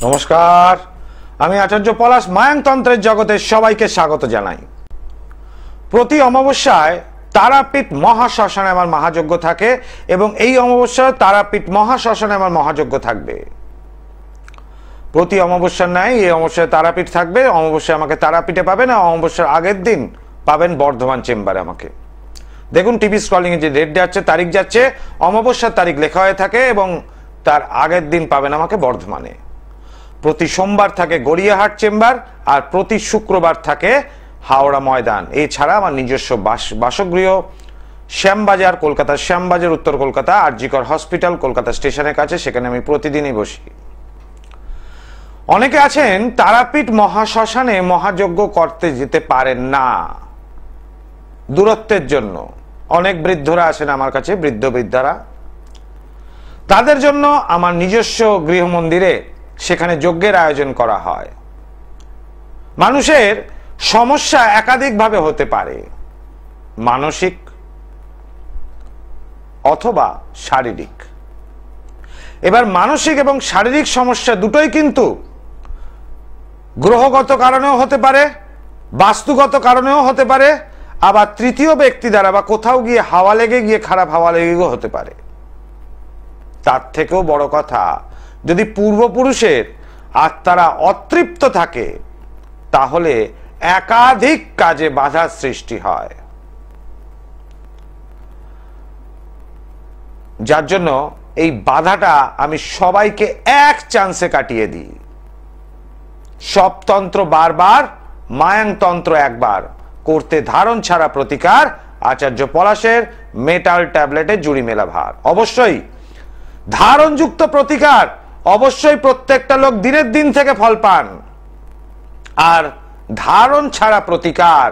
নমস্কার, আমি আচার্য পলাশ মায়াংতন্ত্রের জগতে সবাইকে স্বাগত জানাই। প্রতি অমাবস্যায় তারাপীঠ মহাশ্মশানে আমার মহাযজ্ঞ থাকে এবং এই অমাবস্যায় তারাপীঠ মহাশ্মশানে আমার মহাযজ্ঞ থাকবে। প্রতি অমাবস্যার ন্যায় এই অমাবস্যায় তারাপীঠ থাকবে। অমাবস্যায় আমাকে তারাপীঠে পাবেন, অমাবস্যার আগের দিন পাবেন বর্ধমান চেম্বারে আমাকে। দেখুন টিভি স্ক্রলিং এ যে ডেট যাচ্ছে, তারিখ যাচ্ছে, অমাবস্যার তারিখ লেখা হয়ে থাকে এবং তার আগের দিন পাবেন আমাকে বর্ধমানে। প্রতি সোমবার থাকে গড়িয়াহাট চেম্বার আর প্রতি শুক্রবার থাকে হাওড়া ময়দান। এছাড়া আমার নিজস্ব বাসগৃহ শ্যামবাজার, কলকাতার শ্যামবাজার, উত্তর কলকাতা আরজিকর হসপিটাল কলকাতা স্টেশনের কাছে, সেখানে আমি প্রতিদিনই বসি। অনেকে আছেন তারাপীঠ মহাশ্মশানে মহাযজ্ঞ করতে যেতে পারেন না দূরত্বের জন্য। অনেক বৃদ্ধরা আছেন আমার কাছে, বৃদ্ধারা, তাদের জন্য আমার নিজস্ব গৃহ মন্দিরে সেখানে যজ্ঞের আয়োজন করা হয়। মানুষের সমস্যা একাধিকভাবে হতে পারে, মানসিক অথবা শারীরিক। এবার মানসিক এবং শারীরিক সমস্যা দুটোই কিন্তু গ্রহগত কারণেও হতে পারে, বাস্তুগত কারণেও হতে পারে, আবার তৃতীয় ব্যক্তি দ্বারা বা কোথাও গিয়ে হাওয়া লেগে গিয়ে খারাপ হাওয়া লেগেও হতে পারে। তার থেকেও বড় কথা, যদি পূর্বপুরুষের আত্মারা অতৃপ্ত থাকে তাহলে একাধিক কাজে বাধার সৃষ্টি হয়। যার জন্য এই বাধাটা আমি সবাইকে এক চান্সে কাটিয়ে দিই। সব তন্ত্র বারবার, মায়াংতন্ত্র একবার। করতে ধারণ ছাড়া প্রতিকার, আচার্য পলাশের মেটাল ট্যাবলেটে জুড়ি মেলা ভার। অবশ্যই ধারণযুক্ত প্রতিকার, অবশ্যই প্রত্যেকটা লোক দিনের দিন থেকে ফল পান। আর ধারণ ছাড়া প্রতিকার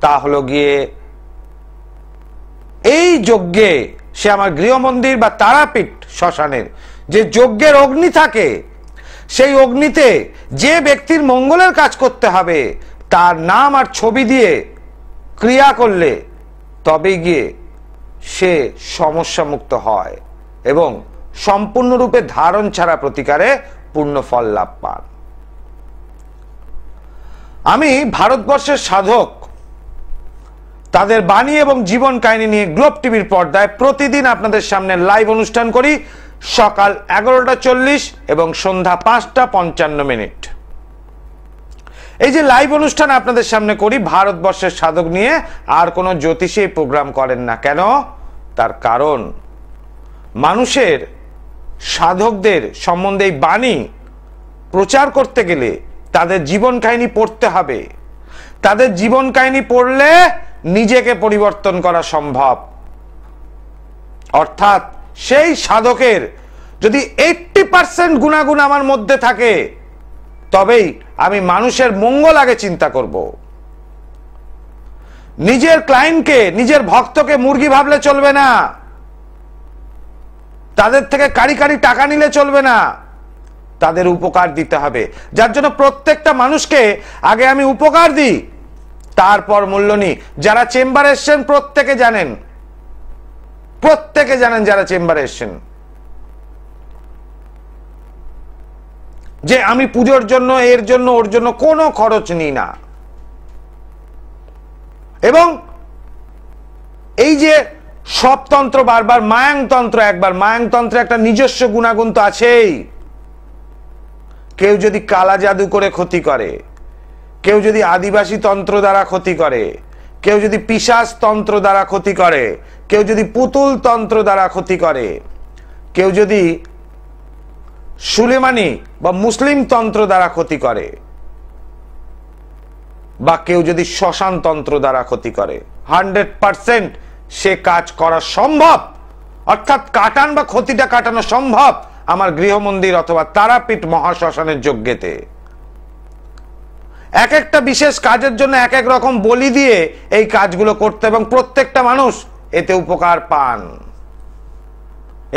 তা হলো গিয়ে এই যজ্ঞে, সে আমার গৃহমন্দির বা তারাপীঠ শ্মশানের যে যজ্ঞের অগ্নি থাকে, সেই অগ্নিতে যে ব্যক্তির মঙ্গলের কাজ করতে হবে তার নাম আর ছবি দিয়ে ক্রিয়া করলে তবেই গিয়ে সে সমস্যা মুক্ত হয় এবং সম্পূর্ণরূপে ধারণ ছাড়া প্রতিকারে পূর্ণ ফল লাভ পান। আমি ভারতবর্ষের সাধক তাদের বাণী এবং জীবন কাহিনী নিয়ে গ্লোব টিভির পর্দায় প্রতিদিন আপনাদের সামনে লাইভ অনুষ্ঠান করি, সকাল 11:40 এবং সন্ধ্যা 5:55। এই যে লাইভ অনুষ্ঠান আপনাদের সামনে করি, ভারতবর্ষের সাধক নিয়ে আর কোনো জ্যোতিষী প্রোগ্রাম করেন না। কেন? তার কারণ মানুষের সাধকদের সম্বন্ধে এই বাণী প্রচার করতে গেলে তাদের জীবন কাহিনী পড়তে হবে। তাদের জীবন কাহিনী পড়লে নিজেকে পরিবর্তন করা সম্ভব। অর্থাৎ সেই সাধকের যদি 80% গুণাগুণ আমার মধ্যে থাকে তবেই আমি মানুষের মঙ্গল আগে চিন্তা করব। নিজের ক্লায়েন্টকে, নিজের ভক্তকে মুরগি ভাবলে চলবে না, তাদের থেকে কারি কারি টাকা নিলে চলবে না, তাদের উপকার দিতে হবে। যার জন্য প্রত্যেকটা মানুষকে আগে আমি উপকার দিই, তারপর মূল্য নিই। যারা চেম্বারে এসছেন প্রত্যেকে জানেন যারা চেম্বারে এসছেন যে আমি পুজোর জন্য, এর জন্য, ওর জন্য কোনো খরচ নিই না। এবং এই যে সব তন্ত্র বারবার, মায়াংতন্ত্র একবার। মায়াংতন্ত্রে একটা নিজস্ব গুণাগুণ তো আছেই। কেউ যদি কালা জাদু করে ক্ষতি করে, কেউ যদি আদিবাসী তন্ত্র দ্বারা ক্ষতি করে, কেউ যদি পিশাচ তন্ত্র দ্বারা ক্ষতি করে, কেউ যদি পুতুল তন্ত্র দ্বারা ক্ষতি করে, কেউ যদি সুলেমানি বা মুসলিম তন্ত্র দ্বারা ক্ষতি করে, বা কেউ যদি শ্মশান তন্ত্র দ্বারা ক্ষতি করে, 100% সে কাজ করা সম্ভব। অর্থাৎ কাটান বা ক্ষতিটা কাটানো সম্ভব আমার গৃহমন্দির অথবা তারাপীঠ মহাশ্মশানের যজ্ঞেতে। এক একটা বিশেষ কাজের জন্য এক এক রকম বলি দিয়ে এই কাজগুলো করতে, এবং প্রত্যেকটা মানুষ এতে উপকার পান।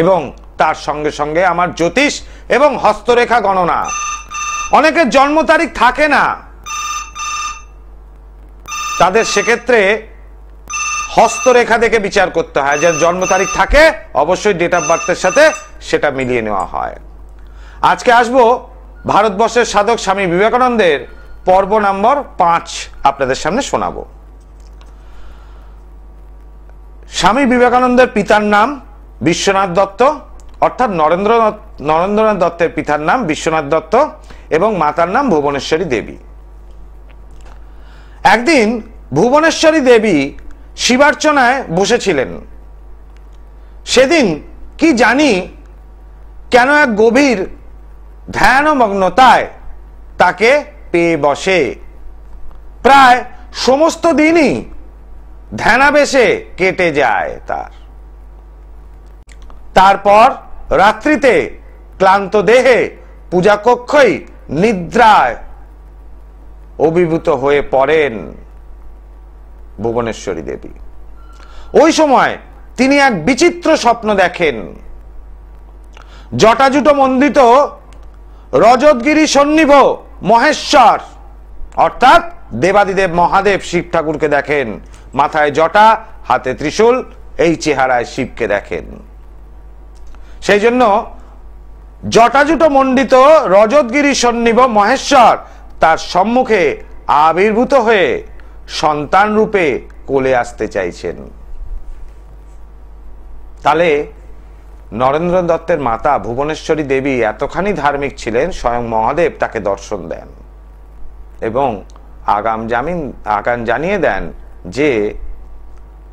এবং তার সঙ্গে সঙ্গে আমার জ্যোতিষ এবং হস্তরেখা গণনা। অনেকের জন্ম তারিখ থাকে না, তাদের সেক্ষেত্রে হস্তরেখা দেখে বিচার করতে হয়। যার জন্ম তারিখ থাকে অবশ্যই ডেট অফ বার্থের সাথে সেটা মিলিয়ে নেওয়া হয়। আজকে আসবো ভারতবর্ষের সাধক স্বামী বিবেকানন্দের পর্ব নম্বর 5 আপনাদের সামনে শোনাবো। স্বামী বিবেকানন্দের পিতার নাম বিশ্বনাথ দত্ত, অর্থাৎ নরেন্দ্রনাথ দত্তের পিতার নাম বিশ্বনাথ দত্ত এবং মাতার নাম ভুবনেশ্বরী দেবী। একদিন ভুবনেশ্বরী দেবী শিবার্চনায় বসেছিলেন। সেদিন কি জানি কেন এক গভীর ধ্যানমগ্নতায় তাকে পেয়ে বসে। প্রায় সমস্ত দিনই ধ্যানাবেশে কেটে যায় তারপর রাত্রিতে ক্লান্ত দেহে পূজা কক্ষই নিদ্রায় অভিভূত হয়ে পড়েন ভুবনেশ্বরী দেবী। ওই সময় তিনি এক বিচিত্র স্বপ্ন দেখেন। জটাজুট মণ্ডিত রজতগিরি সন্নিভ মহেশ্বর অর্থাৎ দেবাদিদেব মহাদেব শিব ঠাকুরকে দেখেন। মাথায় জটা, হাতে ত্রিশূল, এই চেহারায় শিবকে দেখেন। সেই জন্য জটাজুট মণ্ডিত রজতগিরি সন্নিভ মহেশ্বর তার সম্মুখে আবির্ভূত হয়ে সন্তান রূপে কোলে আসতে চাইছেন। তাহলে নরেন্দ্র দত্তের মাতা ভুবনেশ্বরী দেবী এতখানি ধার্মিক ছিলেন, স্বয়ং মহাদেব তাকে দর্শন দেন এবং আগাম জানিয়ে দেন যে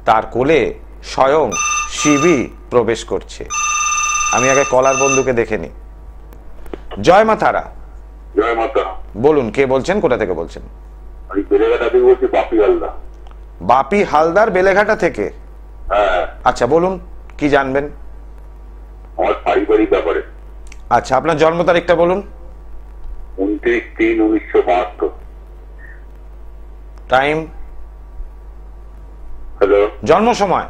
তার কোলে স্বয়ং শিবই প্রবেশ করছে। আমি আগে কলার বন্ধুকে দেখে নি। জয় মা তারা। জয় মাতা। বলুন, কে বলছেন, কোথা থেকে বলছেন? আমি বেলেঘাটা থেকে বলছি, বাপি হালদার। বাপি হালদার, বেলেঘাটা থেকে। হ্যাঁ। আচ্ছা, বলুন কি জানবেন? আমার পারিবারিক ব্যাপারে। আচ্ছা, আপনার জন্ম তারিখটা বলুন। 29/3/1972। টাইম? হ্যালো। জন্ম সময়?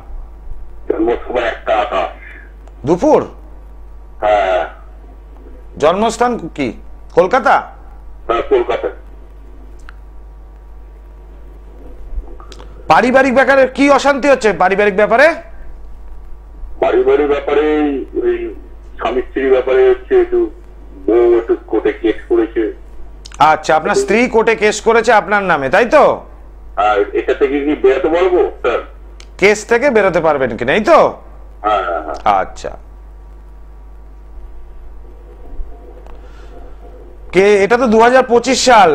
জন্ম সময় 1:28 দুপুর? হ্যাঁ। জন্মস্থান কি? কলকাতা? হ্যাঁ, কলকাতা। পারিবারিক ব্যাপারে কি অশান্তি হচ্ছে? পারিবারিক ব্যাপারে ওই স্বামী স্ত্রীর ব্যাপারে হচ্ছে, একটু বউ একটু কোর্টে কেস করেছে। আচ্ছা, আপনার স্ত্রী কোর্টে কেস করেছে আপনার নামে, তাই তো? আর এটা থেকে কি বেরোতে পারবো স্যার? কেস থেকে বেরোতে পারবেন কি, নেই তো? হ্যাঁ। আচ্ছা, এটা তো 2025 সাল।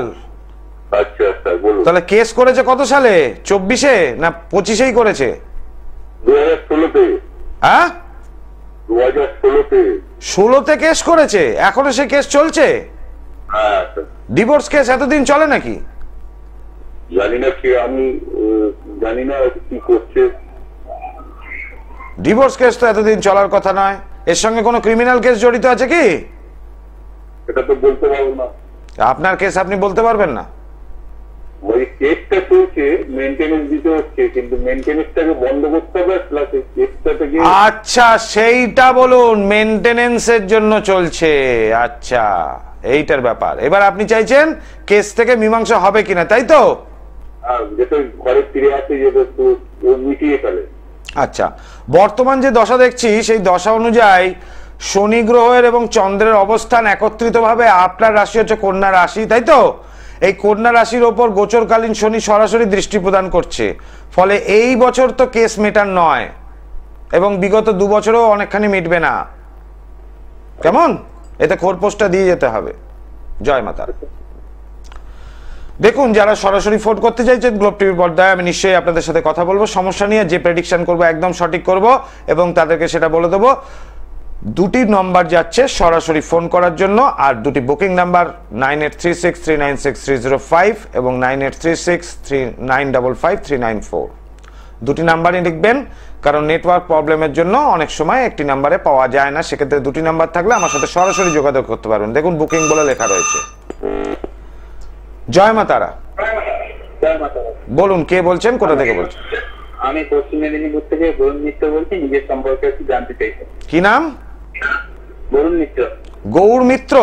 আচ্ছা স্যার, বলুন। তাহলে কেস করেছে কত সালে? 24-এ না 25-এই করেছে? 2016-তে। হ্যাঁ, 2016-তে। 16-তে কেস করেছে, এখনো সে কেস চলছে? হ্যাঁ। ডিভোর্স কেস এতদিন চলে নাকি? জানি না কি, আমি জানি না কি করছে। ডিভোর্স কেস তো এতদিন চলার কথা নয়। এর সঙ্গে কোনো ক্রিমিনাল কেস জড়িত আছে কি? এটা তো বলতে পারবো না। আপনার কেস আপনি বলতে পারবেন না? ওই কেসটা চলছে, মেইনটেনেন্স দিতে হচ্ছে, কিন্তু মেইনটেনেন্সটাকে বন্ধ করতে হবে। প্লাস এই কেসটা থেকে। আচ্ছা, সেইটা বলুন, মেইনটেনেন্সের জন্য চলছে। আচ্ছা, এইটার ব্যাপার। এবার আপনি চাইছেন কেস থেকে মীমাংসা হবে কিনা, তাই তো? যেটা ঘরে ফিরে আসে, যেটা মিটিয়ে ফেলে। আচ্ছা, বর্তমান যে দশা দেখছি সেই দশা অনুযায়ী শনি গ্রহের এবং চন্দ্রের অবস্থান একত্রিতভাবে আপনার রাশি হচ্ছে কন্যা রাশি, তাই তো? এই কন্যা রাশির ওপর গোচরকালীন শনি সরাসরি দৃষ্টি প্রদান করছে। ফলে এই বছর তো কেস মেটার নয় এবং বিগত 2 বছরও অনেকখানি মিটবে না। কেমন? এতে খোরপোশটা দিয়ে যেতে হবে। জয় মাতা। দেখুন, যারা সরাসরি ফোন করতে চাইছেন গ্লোব টিভি পর্দায়, আমি নিশ্চয়ই আপনাদের সাথে কথা বলবো, সমস্যা নিয়ে যে প্রেডিকশন করবো একদম সঠিক করব এবং তাদেরকে সেটা বলে দেবো। 2টি নম্বর যাচ্ছে সরাসরি ফোন করার জন্য, আর 2টি বুকিং নাম্বার 9836396305 এবং 983639553994। 2টি নাম্বারই লিখবেন, কারণ নেটওয়ার্ক প্রবলেমের জন্য অনেক সময় একটি নাম্বারে পাওয়া যায় না। সেক্ষেত্রে 2টি নাম্বার থাকলে আমার সাথে সরাসরি যোগাযোগ করতে পারবেন। দেখুন, বুকিং বলে লেখা রয়েছে। জয় মা তারা। বলুন, কে বলছেন, কোথা থেকে বলছেন? আমি পশ্চিম মেদিনীপুর থেকে বরুণ মিত্র বলছি। নিজের সম্পর্কে একটু জানতে চাইছি। কি নাম? বরুণ মিত্র। গৌর মিত্র?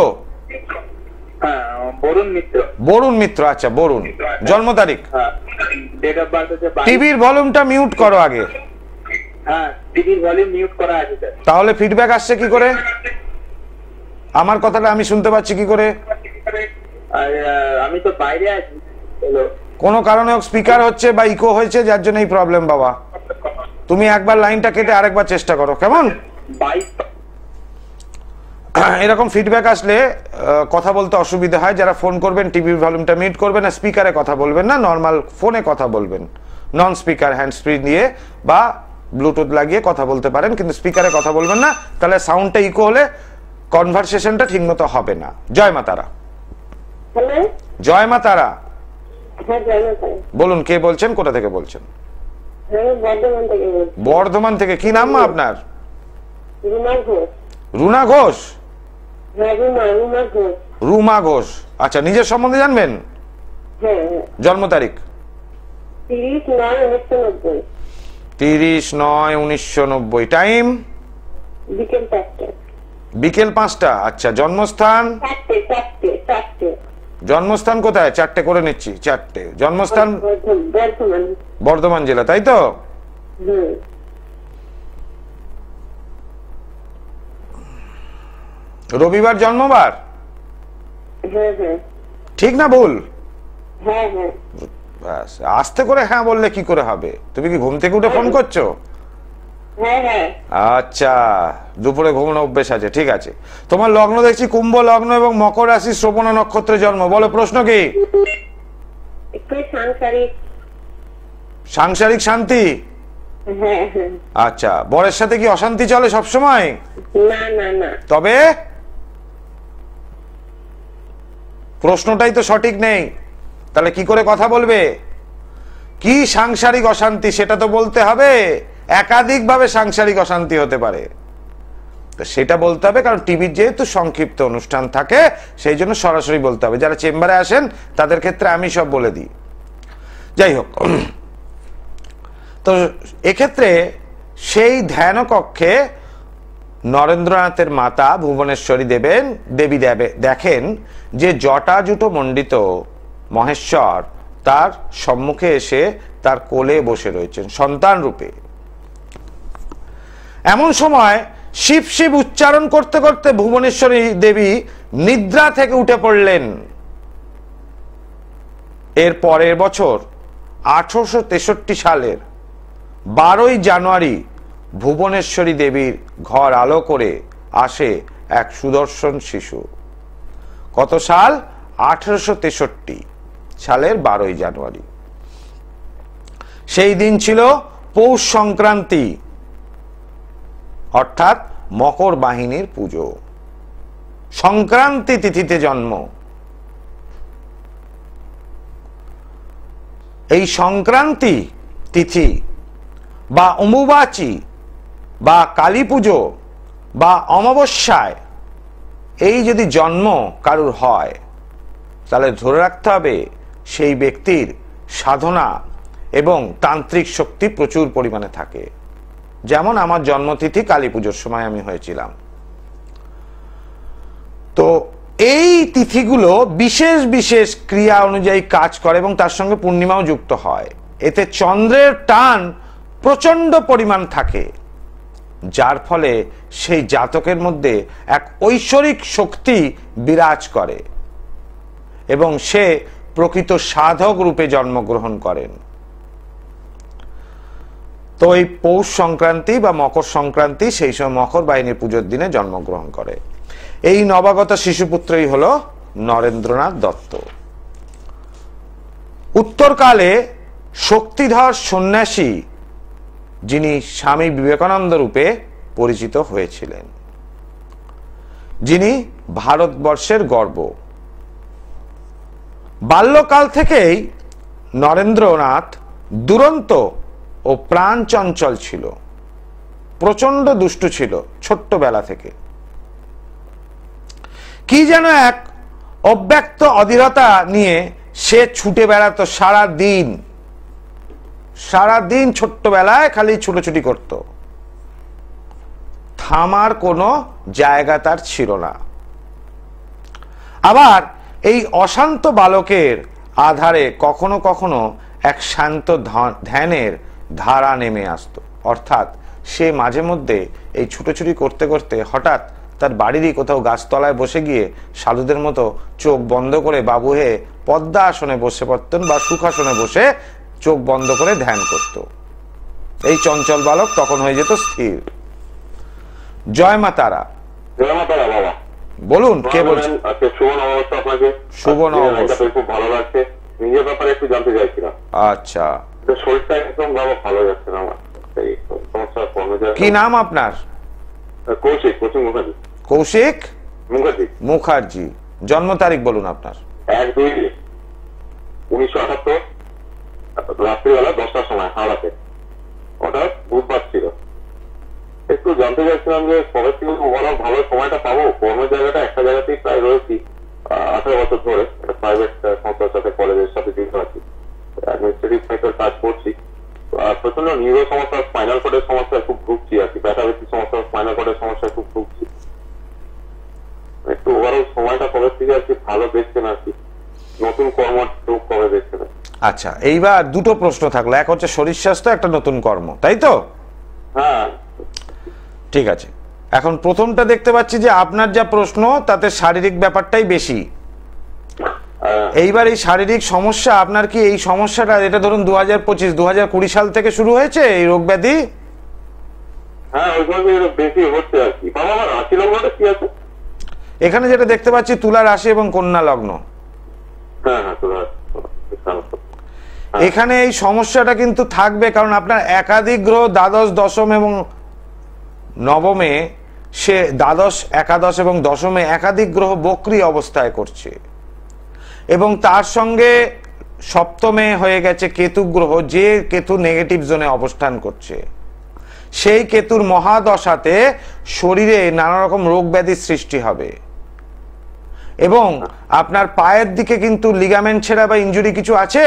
হ্যাঁ, বরুণ মিত্র। বরুণ মিত্র, আচ্ছা বরুণ। জন্ম তারিখ? ডেট অফ বার্থ হচ্ছে। টিভির ভলিউমটা মিউট করো আগে। হ্যাঁ, টিভির ভলিউম মিউট করা আছে স্যার। তাহলে ফিডব্যাক আসছে কি করে? আমার কথাটা আমি শুনতে পাচ্ছি কি করে? আর আমি তো বাইরে আছি। হ্যালো, কোনো কারণে স্পিকার হচ্ছে বা ইকো হয়েছে, যার জন্য এই প্রবলেম বাবা। তুমি একবার লাইনটা কেটে আরেকবার চেষ্টা করো, কেমন? বাইক এরকম ফিডব্যাক আসলে কথা বলতে অসুবিধা হয়। যারা ফোন করবেন টিভির ভলিউমটা মিউট করবেন, না স্পিকারে কথা বলবেন না, নর্মাল ফোনে কথা বলবেন, নন স্পিকার হ্যান্ডস ফ্রি দিয়ে বা ব্লুটুথ লাগিয়ে কথা বলতে পারেন, কিন্তু স্পিকারে কথা বলবেন না, তাহলে সাউন্ডটা ইকো হলে কনভারসেশনটা ঠিকমতো হবে না। জয় মা তারা। হ্যালো, জয় মা তারা। হ্যাঁ জয়নাথ। বলুন, কে বলছেন, কোথা থেকে বলছেন? হ্যাঁ বর্ধমান থেকে বলছি। বর্ধমান থেকে। কি নাম মা আপনার? রুমা ঘোষ। রুনা ঘোষ? হ্যাঁ রুমা ঘোষ। রুমা ঘোষ, আচ্ছা। নিজের সম্বন্ধে জানবেন? হ্যাঁ হ্যাঁ। জন্ম তারিখ? 30/9/1990। 30/9/1990। টাইম? বিকেল 4টে। বিকেল 5টা। আচ্ছা। জন্মস্থান? 4টে। জন্মস্থান কোথায়? 4টে করে নিচ্ছি। 4টে জন্মস্থান বর্ধমান। বর্ধমান জেলা, তাই তো? হুম। রবিবার জন্মবার? হ্যাঁ হ্যাঁ। ঠিক না ভুল? হ্যাঁ হ্যাঁ। ব্যাস, আস্তে করে হ্যাঁ বললে কি করে হবে? তুমি কি ঘুম থেকে উঠে ফোন করছো? হ্যাঁ হ্যাঁ। আচ্ছা, দুপুরে ঘুমানো অভ্যেস আছে, ঠিক আছে। তোমার লগ্ন দেখছি কুম্ভ লগ্ন এবং মকর রাশি শ্রবণ নক্ষত্রে জন্ম। বলো প্রশ্ন কি? একটু সাংসারিক। সাংসারিক শান্তি? হ্যাঁ হ্যাঁ। আচ্ছা। বরের সাথে কি অশান্তি চলে সব সময়? না না না। তবে প্রশ্নটাই তো সঠিক নেই, তাহলে কি করে কথা বলবে? কি সাংসারিক অশান্তি সেটা তো বলতে হবে। একাধিকভাবে সাংসারিক অশান্তি হতে পারে, তো সেটা বলতে হবে, কারণ টিভির যেহেতু সংক্ষিপ্ত অনুষ্ঠান থাকে সেই জন্য সরাসরি বলতে হবে। যারা চেম্বারে আসেন তাদের ক্ষেত্রে আমি সব বলে দিই। যাই হোক, তো এক্ষেত্রে সেই ধ্যান কক্ষে নরেন্দ্রনাথের মাতা ভুবনেশ্বরী দেবী দেখেন যে জটাজুটো মণ্ডিত মহেশ্বর তার সম্মুখে এসে তার কোলে বসে রয়েছেন সন্তান রূপে। এমন সময় শিব শিব উচ্চারণ করতে করতে ভুবনেশ্বরী দেবী নিদ্রা থেকে উঠে পড়লেন। এর পরের বছর 1863 সালের 12ই জানুয়ারি ভুবনেশ্বরী দেবীর ঘর আলো করে আসে এক সুদর্শন শিশু। কত সাল? 1863 সালের 12ই জানুয়ারি। সেই দিন ছিল পৌষ সংক্রান্তি, অর্থাৎ মকর বাহিনীর পুজো। সংক্রান্তি তিথিতে জন্ম। এই সংক্রান্তি তিথি বা অম্বুবাচী বা কালী পুজো বা অমাবস্যায় এই যদি জন্ম কারুর হয়, তাহলে ধরে রাখতে হবে সেই ব্যক্তির সাধনা এবং তান্ত্রিক শক্তি প্রচুর পরিমাণে থাকে। যেমন আমার জন্মতিথি কালী পুজোর সময় আমি হয়েছিলাম। তো এই তিথিগুলো বিশেষ বিশেষ ক্রিয়া অনুযায়ী কাজ করে এবং তার সঙ্গে পূর্ণিমাও যুক্ত হয়। এতে চন্দ্রের টান প্রচন্ড পরিমাণ থাকে, যার ফলে সেই জাতকের মধ্যে এক ঐশ্বরিক শক্তি বিরাজ করে এবং সে প্রকৃত সাধক রূপে জন্মগ্রহণ করেন। তো এই পৌষ সংক্রান্তি বা মকর সংক্রান্তি, সেই সময় মকর বাহিনীর পুজোর দিনে জন্মগ্রহণ করে। এই নবাগত শিশুপুত্রই হলো নরেন্দ্রনাথ দত্ত। উত্তরকালে শক্তিধর সন্ন্যাসী, যিনি স্বামী বিবেকানন্দ রূপে পরিচিত হয়েছিলেন, যিনি ভারতবর্ষের গর্ব। বাল্যকাল থেকেই নরেন্দ্রনাথ দুরন্ত ও প্রাণ চঞ্চল ছিল, প্রচন্ড দুষ্টু ছিল ছোট্টবেলা থেকে। কি যেন এক অব্যক্ত অধীরতা নিয়ে সে ছুটে বেড়াতো সারাদিন ছোট্টবেলায় খালি ছুটোছুটি করত, থামার কোনো জায়গা তার ছিল না। আবার এই অশান্ত বালকের আধারে কখনো কখনো এক শান্ত ধ্যানের ধারা নেমে আসতো, অর্থাৎ সে মাঝে মধ্যে এই ছুটোছুটি করতে করতে হঠাৎ তার বাড়িরই কোথাও গাছতলায় বসে গিয়ে সাধুদের মতো চোখ বন্ধ করে বাবু হে পদ্মা আসনে বসে পড়তেন বা সুখাসনে বসে চোখ বন্ধ করে ধ্যান করত। এই চঞ্চল বালক তখন হয়ে যেত স্থির। জয় মা তারা। জয় মা তারা বাবা। বলুন, কে বলছেন? শুভ নববর্ষ আপনাকে। শুভ নববর্ষ। খুব ভালো লাগছে। নিজের ব্যাপারে একটু জানতে চাইছিলাম। আচ্ছা, শরীরটা একদম বাবা ভালো যাচ্ছে না আমার। কি নাম আপনার? কৌশিক মুখার্জি। কৌশিক মুখার্জি। জন্ম তারিখ বলুন আপনার। 1/2/1978 রাত্রিবেলা 10টার সময় হাওড়াতে। ওটা বুধবার ছিল। একটু জানতে চাইছিলাম যে কবে থেকে ওভারঅল ভালো সময়টা পাবো। কর্মের জায়গাটা একটা জায়গাতেই প্রায় রয়েছি 18 বছর ধরে। একটা প্রাইভেট সংস্থার সাথে কলেজের সাথে যুক্ত আছি, অ্যাডমিনিস্ট্রেটিভ সেক্টর কাজ করছি। প্রচন্ড নিউরো সমস্যা, স্পাইনাল কর্ডের সমস্যা খুব ভুগছি আর কি। ব্যথাবেশি সমস্যা, স্পাইনাল কর্ডের সমস্যা খুব ভুগছি। একটু ওভারঅল সময়টা কবে থেকে আর কি ভালো দেখছেন আর কি, নতুন কর্ম কবে দেখছেন? আচ্ছা, এইবার দুটো প্রশ্ন থাকলো, এক হচ্ছে শরীর স্বাস্থ্য, একটা নতুন কর্ম, তাই তো? হ্যাঁ ঠিক আছে। এখন প্রথমটা দেখতে পাচ্ছি যে আপনার যা প্রশ্ন তাতে শারীরিক ব্যাপারটাই বেশি। এইবার এই শারীরিক সমস্যা আপনার কি এই সমস্যাটা, এটা ধরুন 2025-2020 সাল থেকে শুরু হয়েছে এই রোগ ব্যাধি? হ্যাঁ ওইভাবে বেশি হচ্ছে আর কি। বাবা আমার রাশি লগ্নটা কি আছে? এখানে যেটা দেখতে পাচ্ছি তুলা রাশি এবং কন্যা লগ্ন। হ্যাঁ হ্যাঁ তুলা। এখানে এই সমস্যাটা কিন্তু থাকবে, কারণ আপনার একাধিক গ্রহ দ্বাদশ, দশম এবং নবমে, সে দ্বাদশ, একাদশ এবং দশমে একাধিক গ্রহ বক্রী অবস্থায় করছে, এবং তার সঙ্গে সপ্তমে হয়ে গেছে কেতু গ্রহ, যে কেতু নেগেটিভ জোনে অবস্থান করছে। সেই কেতুর মহাদশাতে শরীরে নানা রকম রোগ ব্যাধির সৃষ্টি হবে, এবং আপনার পায়ের দিকে কিন্তু লিগামেন্ট ছেঁড়া বা ইনজুরি কিছু আছে?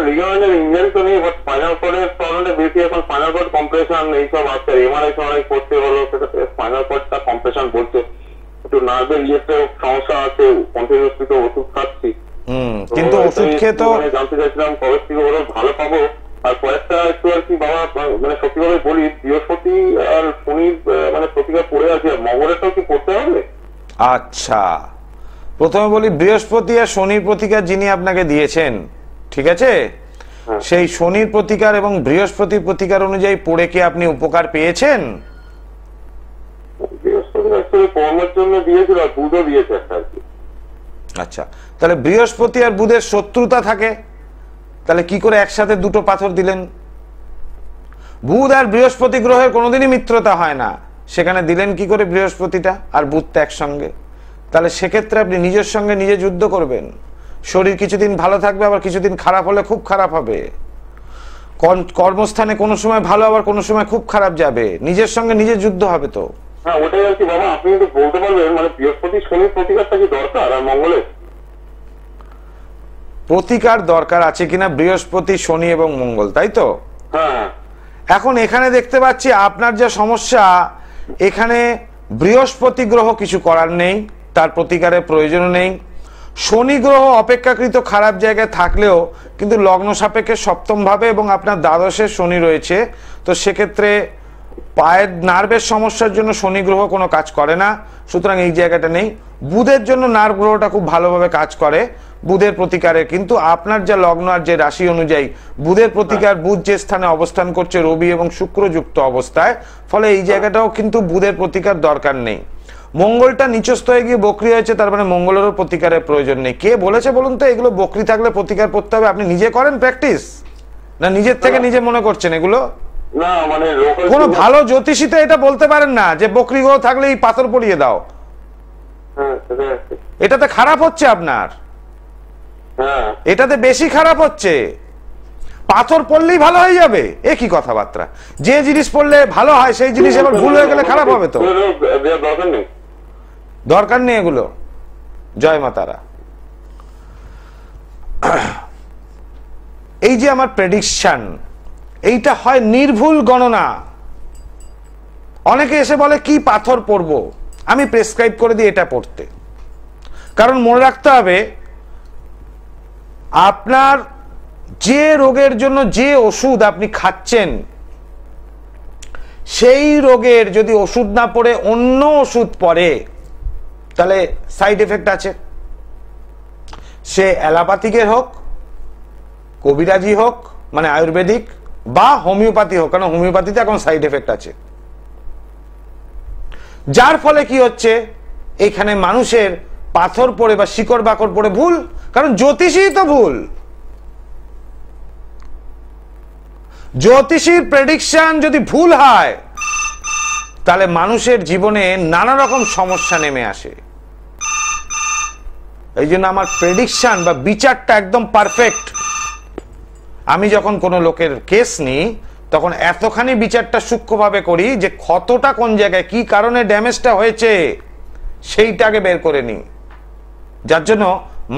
লিগামেন্টের ইনজুরি তো নেই, বাট স্পাইনাল কর্ডের প্রবলেমটা বেশি। এখন স্পাইনাল কর্ড কম্প্রেশন এইসব আছে। এমআরআই করতে হলো, সেটাতে স্পাইনাল কর্ডটা কম্প্রেশন বলছে। একটু নার্ভের ইয়েতে সমস্যা আছে, কন্টিনিউসলি তো ওষুধ খাচ্ছি। কিন্তু ওষুধ খেয়ে তো জানতে চাইছিলাম কবে থেকে ওরা ভালো পাবো। আর কয়েকটা একটু আর কি বাবা, মানে সত্যিভাবে বলি, বৃহস্পতি আর শনির মানে প্রতিকার পড়ে আছে, মঙ্গলেরটাও কি করতে হবে? আচ্ছা, প্রথমে বলি, বৃহস্পতি আর শনির প্রতিকার যিনি আপনাকে দিয়েছেন, ঠিক আছে, সেই শনির প্রতিকার এবং বৃহস্পতির প্রতিকার অনুযায়ী পড়ে কি আপনি উপকার পেয়েছেন? বৃহস্পতি অ্যাকচুয়ালি কর্মের জন্য দিয়েছিল, আর বুধও দিয়েছে একটা আর কি। আচ্ছা, তাহলে বৃহস্পতি আর বুধের শত্রুতা থাকে, তাহলে কি করে একসাথে দুটো পাথর দিলেন? বুধ আর বৃহস্পতি গ্রহের কোনোদিনই মিত্রতা হয় না, সেখানে দিলেন কি করে বৃহস্পতিটা আর বুধটা একসঙ্গে? তাহলে সেক্ষেত্রে আপনি নিজের সঙ্গে নিজে যুদ্ধ করবেন। শরীর কিছুদিন ভালো থাকবে, আবার কিছুদিন খারাপ হলে খুব খারাপ হবে। কর্মস্থানে কোনো সময় ভালো, আবার কোনো সময় খুব খারাপ যাবে। নিজের সঙ্গে নিজে যুদ্ধ হবে তো। হ্যাঁ ওটাই আর কি বাবা। আপনি কিন্তু বলতে পারবেন মানে বৃহস্পতি শনির প্রতিকারটা কি দরকার আর মঙ্গলের? প্রতিকার দরকার আছে কিনা বৃহস্পতি, শনি এবং মঙ্গল, তাই তো? হ্যাঁ। এখন এখানে দেখতে পাচ্ছি আপনার যে সমস্যা, এখানে বৃহস্পতি গ্রহ কিছু করার নেই, তার প্রতিকারের প্রয়োজন নেই। শনি গ্রহ অপেক্ষাকৃত খারাপ জায়গায় থাকলেও কিন্তু লগ্ন সাপেক্ষে সপ্তম ভাবে এবং আপনার দ্বাদশে শনি রয়েছে, তো সেক্ষেত্রে পায়ের নার্ভের সমস্যার জন্য শনি গ্রহ কোনো কাজ করে না, সুতরাং এই জায়গাটা নেই। বুধের জন্য নার্ভ গ্রহটা খুব ভালোভাবে কাজ করে বুধের প্রতিকারে, কিন্তু আপনার যে লগ্ন আর যে রাশি অনুযায়ী বুধের প্রতিকার, বুধ যে স্থানে অবস্থান করছে রবি এবং শুক্র যুক্ত অবস্থায়, ফলে এই জায়গাটাও কিন্তু বুধের প্রতিকার দরকার নেই। মঙ্গলটা নিচস্থ হয়ে গিয়ে বকরি হয়েছে, তার মানে মঙ্গলেরও প্রতিকারের প্রয়োজন নেই। কে বলেছে বলুন তো এগুলো বকরি থাকলে প্রতিকার করতে হবে? আপনি নিজে করেন প্র্যাকটিস, না নিজের থেকে নিজে মনে করছেন এগুলো? না মানে কোন ভালো জ্যোতিষী তো এটা বলতে পারেন না যে বকরি গ্রহ থাকলে এই পাথর পরিয়ে দাও। এটাতে খারাপ হচ্ছে আপনার, এটাতে বেশি খারাপ হচ্ছে। পাথর পড়লেই ভালো হয়ে যাবে, এ কি কথাবার্তা? যে জিনিস পড়লে ভালো হয় সেই জিনিস এবার ভুল হয়ে গেলে খারাপ হবে তো। দরকার নেই এগুলো। জয় মা তারা। এই যে আমার প্রেডিকশন, এইটা হয় নির্ভুল গণনা। অনেকে এসে বলে কি পাথর পড়বো, আমি প্রেসক্রাইব করে দিই এটা পড়তে। কারণ মনে রাখতে হবে, আপনার যে রোগের জন্য যে ওষুধ আপনি খাচ্ছেন সেই রোগের যদি ওষুধ না পড়ে অন্য ওষুধ পড়ে তাহলে সাইড এফেক্ট আছে। সে অ্যালোপ্যাথিকের হোক, কবিরাজি হোক মানে আয়ুর্বেদিক, বা হোমিওপ্যাথি হোক, কারণ হোমিওপ্যাথিতে এখন সাইড এফেক্ট আছে। যার ফলে কি হচ্ছে, এখানে মানুষের পাথর পড়ে বা শিকড় বাকড় পড়ে ভুল, কারণ জ্যোতিষী তো ভুল। জ্যোতিষীর প্রেডিকশন যদি ভুল হয় তাহলে মানুষের জীবনে নানা রকম সমস্যা নেমে আসে। এই জন্য আমার প্রেডিকশন বা বিচারটা একদম পারফেক্ট। আমি যখন কোনো লোকের কেস নিই তখন এতখানি বিচারটা সূক্ষ্মভাবে করি যে ক্ষতটা কোন জায়গায়, কি কারণে ড্যামেজটা হয়েছে সেইটাকে বের করে নিই, যার জন্য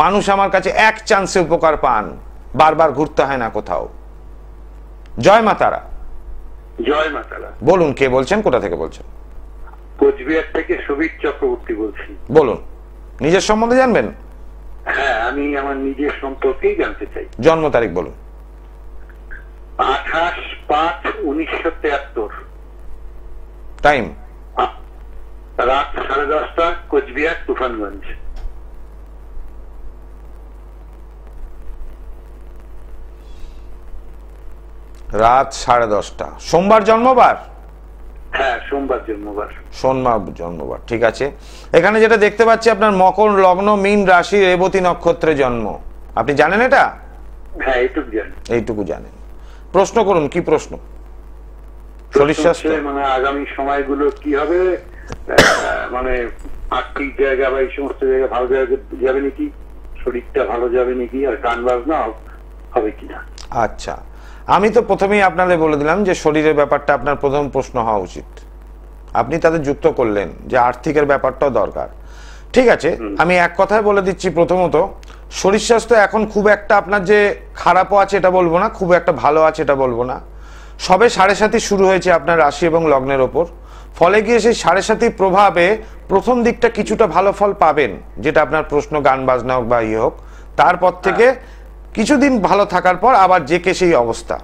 মানুষ আমার কাছে এক চান্সে উপকার পান, বারবার ঘুরতে হয় না কোথাও। জয় মা তারা। জয় মা তারা। বলুন, কে বলছেন, কোথা থেকে বলছেন? কোচবিহার থেকে সুবীর চক্রবর্তী বলছি। বলুন, নিজের সম্বন্ধে জানবেন? হ্যাঁ, আমি আমার নিজের সম্পর্কেই জানতে চাই। জন্ম তারিখ বলুন। 28/5/1973। টাইম? রাত 10:30, কোচবিহার তুফানগঞ্জ। রাত 10:30, সোমবার জন্মবার? হ্যাঁ, সোমবার জন্মবার। সোমবার জন্মবার, ঠিক আছে। এখানে যেটা দেখতে পাচ্ছি আপনার মকর লগ্ন, মীন রাশি, রেবতী নক্ষত্রে জন্ম। আপনি জানেন এটা? হ্যাঁ, এইটুকু জানি। এইটুকু জানেন। প্রশ্ন করুন, কি প্রশ্ন? শরীর স্বাস্থ্য মানে আগামী সময়গুলো কি হবে, মানে আর্থিক জায়গা বা এই সমস্ত জায়গা ভালো জায়গায় যাবে নাকি, শরীরটা ভালো যাবে নাকি, আর গান বাজনা হবে কিনা। আচ্ছা, আমি তো প্রথমেই আপনাদের বলে দিলাম যে শরীরের ব্যাপারটা আপনার প্রথম প্রশ্ন হওয়া উচিত। আপনি তাদের যুক্ত করলেন যে আর্থিকের ব্যাপারটাও দরকার। ঠিক আছে, আমি এক কথায় বলে দিচ্ছি। প্রথমত, শরীর স্বাস্থ্য এখন খুব একটা আপনার যে খারাপও আছে এটা বলবো না, খুব একটা ভালো আছে এটা বলবো না। সবে 7.5 শুরু হয়েছে আপনার রাশি এবং লগ্নের ওপর, ফলে গিয়ে সেই 7.5 প্রভাবে প্রথম দিকটা কিছুটা ভালো ফল পাবেন, যেটা আপনার প্রশ্ন গান বাজনা হোক বা ইয়ে হোক। তারপর থেকে কিছুদিন ভালো থাকার পর আবার যে কে সেই অবস্থা।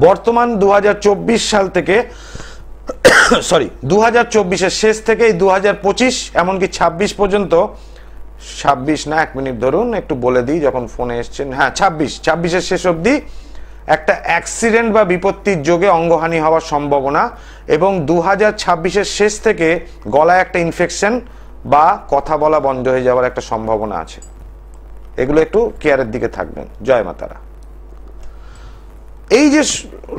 বর্তমান 2024 সাল থেকে 2024-এর শেষ থেকে 2025 এমনকি 26 পর্যন্ত, 26 না, 1 মিনিট ধরুন একটু বলে দিই যখন ফোনে এসছেন, হ্যাঁ 26-এর শেষ অবধি একটা অ্যাক্সিডেন্ট বা বিপত্তির যোগে অঙ্গহানি হওয়ার সম্ভাবনা, এবং 2026-এর শেষ থেকে গলায় একটা ইনফেকশন বা কথা বলা বন্ধ হয়ে যাওয়ার একটা সম্ভাবনা আছে। এগুলো একটু কেয়ারের দিকে থাকবেন। জয় মা তারা। এই যে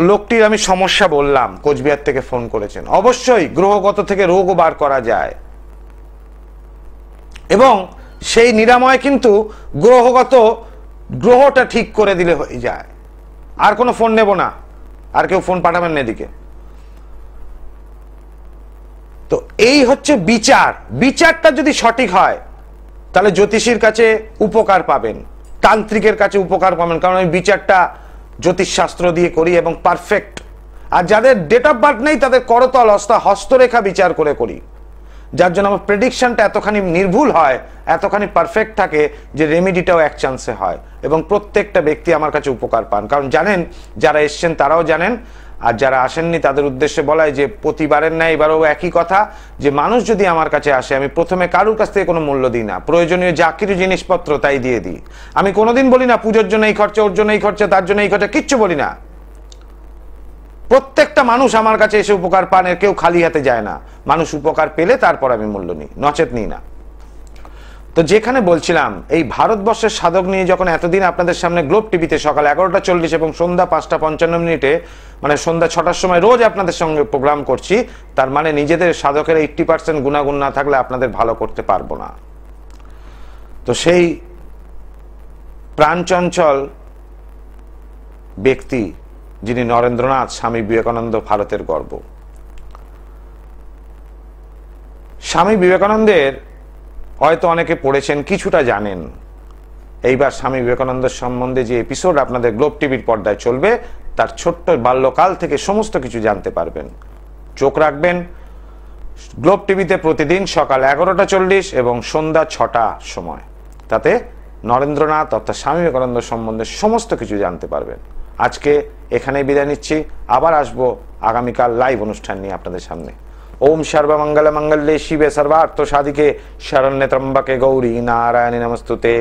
লোকটির আমি সমস্যা বললাম, কোচবিহার থেকে ফোন করেছেন, অবশ্যই গ্রহগত থেকে রোগও বার করা যায়, এবং সেই নিরাময় কিন্তু গ্রহটা ঠিক করে দিলে হয়ে যায়। আর কোনো ফোন নেব না, আর কেউ ফোন পাঠাবেন না এদিকে। তো এই হচ্ছে বিচারটা যদি সঠিক হয় তাহলে জ্যোতিষীর কাছে উপকার পাবেন, তান্ত্রিকের কাছে উপকার পাবেন, কারণ আমি বিচারটা জ্যোতিষশাস্ত্র দিয়ে করি এবং পারফেক্ট। আর যাদের ডেট অফ বার্থ নেই তাদের করতল হস্তরেখা বিচার করে করি, যার জন্য আমার প্রেডিকশনটা এতখানি নির্ভুল হয়, এতখানি পারফেক্ট থাকে যে রেমেডিটাও এক চান্সে হয়, এবং প্রত্যেকটা ব্যক্তি আমার কাছে উপকার পান। কারণ জানেন, যারা এসছেন তারাও জানেন, আর যারা আসেননি তাদের উদ্দেশ্যে বলাই যে প্রতিবারের ন্যায় এবারও একই কথা, যে মানুষ যদি আমার কাছে আসে আমি প্রথমে কারুর কাছ থেকে কোনো মূল্য দিই না, প্রয়োজনীয় যা কিছু জিনিসপত্র তাই দিয়ে দিই। আমি কোনোদিন বলি না পুজোর জন্য এই খরচা, ওর জন্য এই খরচা, তার জন্য এই খরচা, কিচ্ছু বলি না। প্রত্যেকটা মানুষ আমার কাছে এসে উপকার পান, এর কেউ খালি হাতে যায় না। মানুষ উপকার পেলে তারপর আমি মূল্য নিই, নচেত নিই না। তো যেখানে বলছিলাম, এই ভারতবর্ষের সাধক নিয়ে যখন এতদিন আপনাদের সামনে গ্লোব টিভিতে সকাল 11:40 এবং সন্ধ্যা 5:55 মানে সন্ধ্যা 6টার সময় রোজ আপনাদের সঙ্গে প্রোগ্রাম করছি, তার মানে নিজেদের সাধকের 80% গুণাগুণ না থাকলে আপনাদের ভালো করতে পারবো না। তো সেই প্রাণচঞ্চল ব্যক্তি যিনি নরেন্দ্রনাথ, স্বামী বিবেকানন্দ ভারতের গর্ব। স্বামী বিবেকানন্দের হয়তো অনেকে পড়েছেন, কিছুটা জানেন। এইবার স্বামী বিবেকানন্দের সম্বন্ধে যে এপিসোড আপনাদের গ্লোব টিভির পর্দায় চলবে, তার ছোট্ট বাল্যকাল থেকে সমস্ত কিছু জানতে পারবেন। চোখ রাখবেন গ্লোব টিভিতে প্রতিদিন সকাল 11:40 এবং সন্ধ্যা 6টা সময়। তাতে নরেন্দ্রনাথ অর্থাৎ স্বামী বিবেকানন্দ সম্বন্ধে সমস্ত কিছু জানতে পারবেন। আজকে এখানেই বিদায় নিচ্ছি, আবার আসবো আগামীকাল লাইভ অনুষ্ঠান নিয়ে আপনাদের সামনে। ওম সর্বমঙ্গল মঙ্গলে শিবে সর্বার্থ সাধিকে শরণ্যে ত্রম্বকে গৌরী নারায়ণী নমস্তুতে।